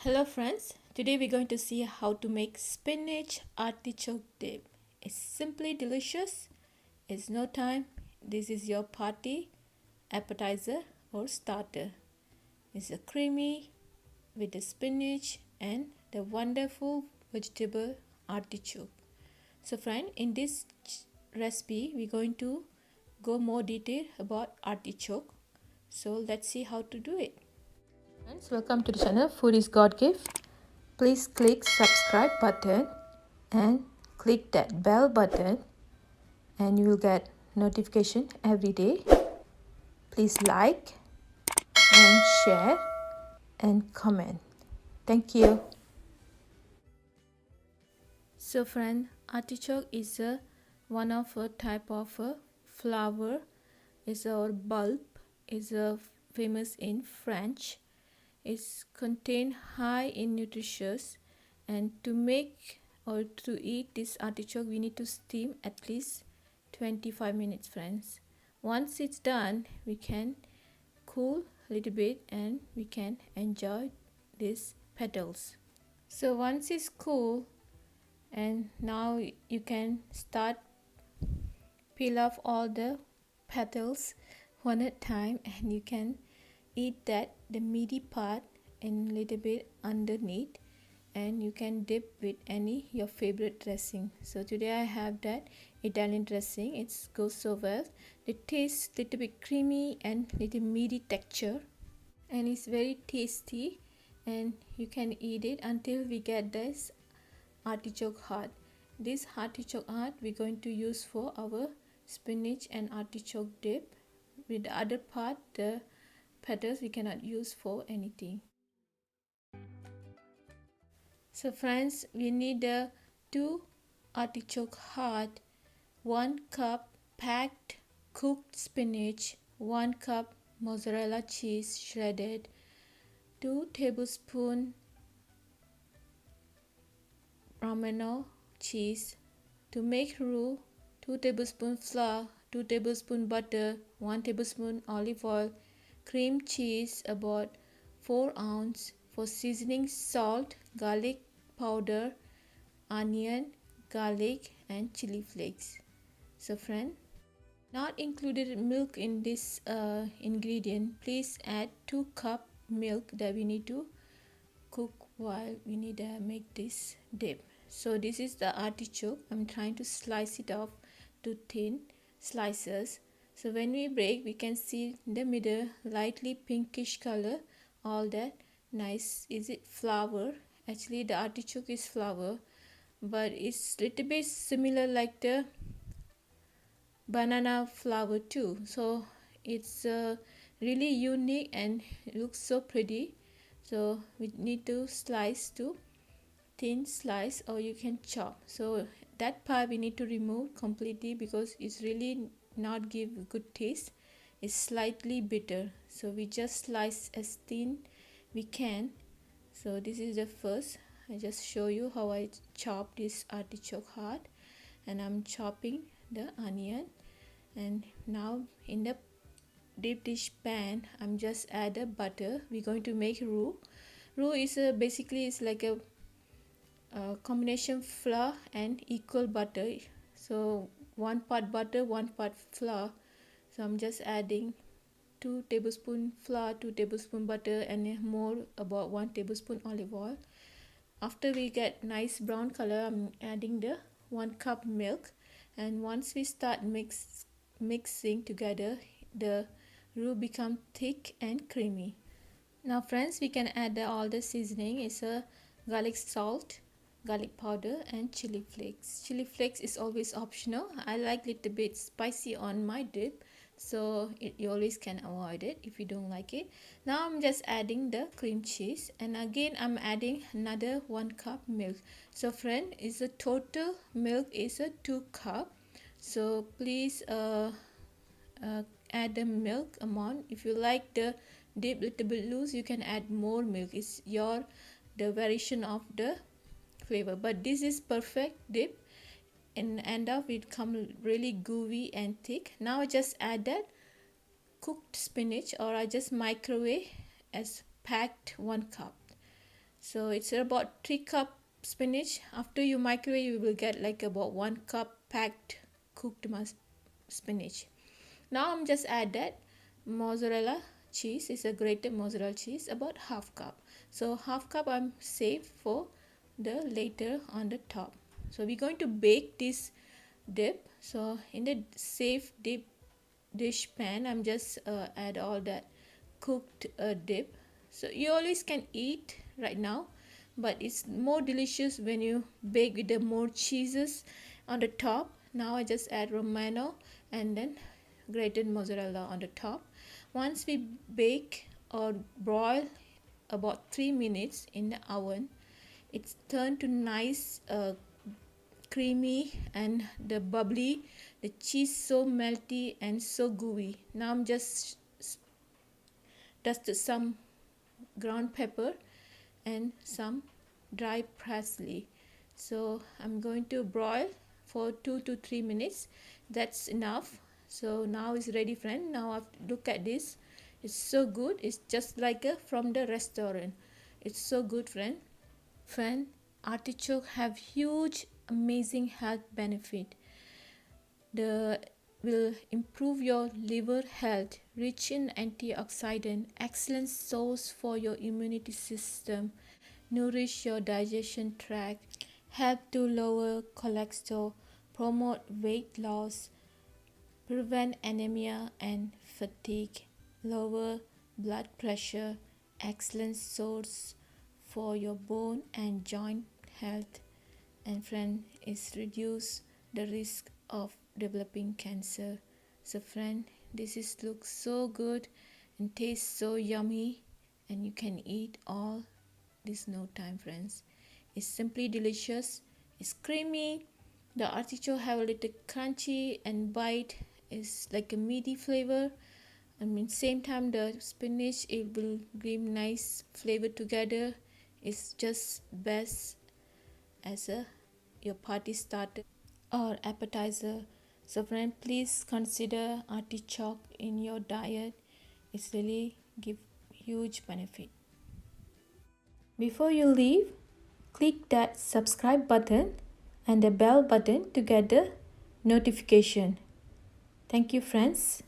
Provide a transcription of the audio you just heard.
Hello friends, today we're going to see how to make spinach artichoke dip. It's simply delicious. It's no time. This is your party, appetizer or starter. It's a creamy with the spinach and the wonderful vegetable artichoke. So friend, in this recipe we're going to go more detail about artichoke. So let's see how to do it. Friends, welcome to the channel Food is God Gift. Please click subscribe button and click that bell button and you will get notification every day. Please like and share and comment. Thank you. So friend, artichoke is one of a type of a flower. Is a bulb. Is a famous in French. Is contain high in nutritious, and to make or to eat this artichoke we need to steam at least 25 minutes friends. Once it's done we can cool a little bit and we can enjoy these petals. So once it's cool, and now you can start peel off all the petals one at a time, and you can eat that the meaty part and little bit underneath, and you can dip with any your favorite dressing. So today I have that Italian dressing. It goes so well. It tastes little bit creamy and little meaty texture, and it's very tasty, and you can eat it until we get this artichoke heart. This artichoke heart we're going to use for our spinach and artichoke dip. With the other part, the petals, we cannot use for anything. So friends, we need 2 artichoke heart, 1 cup packed cooked spinach, 1 cup mozzarella cheese shredded, 2 tablespoons Romano cheese. To make roux, 2 tablespoons flour, 2 tablespoons butter, 1 tablespoon olive oil, cream cheese about 4 ounces. For seasoning, salt, garlic powder, onion, garlic and chili flakes. So friend, not included milk in this ingredient. Please add 2 cup milk that we need to cook while we need to make this dip. So this is the artichoke. I'm trying to slice it off to thin slices. So when we break, we can see in the middle lightly pinkish color. All that nice. Is it flower? Actually the artichoke is flower, but it's little bit similar like the banana flower too. So it's really unique and looks so pretty. So we need to slice to thin slice, or you can chop. So that part we need to remove completely because it's really not give good taste. It's slightly bitter, so we just slice as thin we can. So this is the first. I just show you how I chop this artichoke heart, and I'm chopping the onion. And now in the deep dish pan I'm just add the butter. We're going to make roux. Roux is basically it's like a combination flour and equal butter. So 1 part butter, 1 part flour. So I'm just adding 2 tablespoon flour, 2 tablespoon butter, and more about 1 tablespoon olive oil. After we get nice brown color, I'm adding the 1 cup milk, and once we start mixing together, the roux become thick and creamy. Now friends, we can add all the seasoning. It's a garlic salt, garlic powder and chili flakes. Chili flakes is always optional. I like little bit spicy on my dip, so you always can avoid it if you don't like it. Now I'm just adding the cream cheese, and again I'm adding another 1 cup milk. So friend, is the total milk is a 2 cup. So please add the milk amount. If you like the dip little bit loose, you can add more milk. It's the variation of the flavor, but this is perfect dip, and end up it come really gooey and thick. Now I just add that cooked spinach, or I just microwave as packed 1 cup. So it's about 3 cup spinach. After you microwave, you will get like about 1 cup packed cooked spinach. Now I'm just add that mozzarella cheese. Is a grated mozzarella cheese, about half cup. So half cup I'm saved for the later on the top. So we're going to bake this dip. So in the safe dip dish pan, I'm just add all that cooked dip. So you always can eat right now, but it's more delicious when you bake with the more cheeses on the top. Now I just add Romano and then grated mozzarella on the top. Once we bake or broil about 3 minutes in the oven, it's turned to nice creamy and the bubbly, the cheese so melty and so gooey. Now I'm just dusted some ground pepper and some dry parsley. So I'm going to broil for 2 to 3 minutes. That's enough. So now it's ready, friend. Now I look at this. It's so good. It's just like from the restaurant. It's so good, friend. Friend, artichoke have huge amazing health benefit. The will improve your liver health, rich in antioxidant, excellent source for your immunity system, nourish your digestion tract, help to lower cholesterol, promote weight loss, prevent anemia and fatigue, lower blood pressure, excellent source for your bone and joint health, and friend is reduce the risk of developing cancer. So friend, this is looks so good and tastes so yummy, and you can eat all this no time, friends. It's simply delicious. It's creamy. The artichoke have a little crunchy and bite is like a meaty flavor. I mean, same time the spinach it will give nice flavor together. It's just best as a your party starter or appetizer. So friend, please consider artichoke in your diet. It's really give huge benefit. Before you leave, click that subscribe button and the bell button to get the notification. Thank you, friends.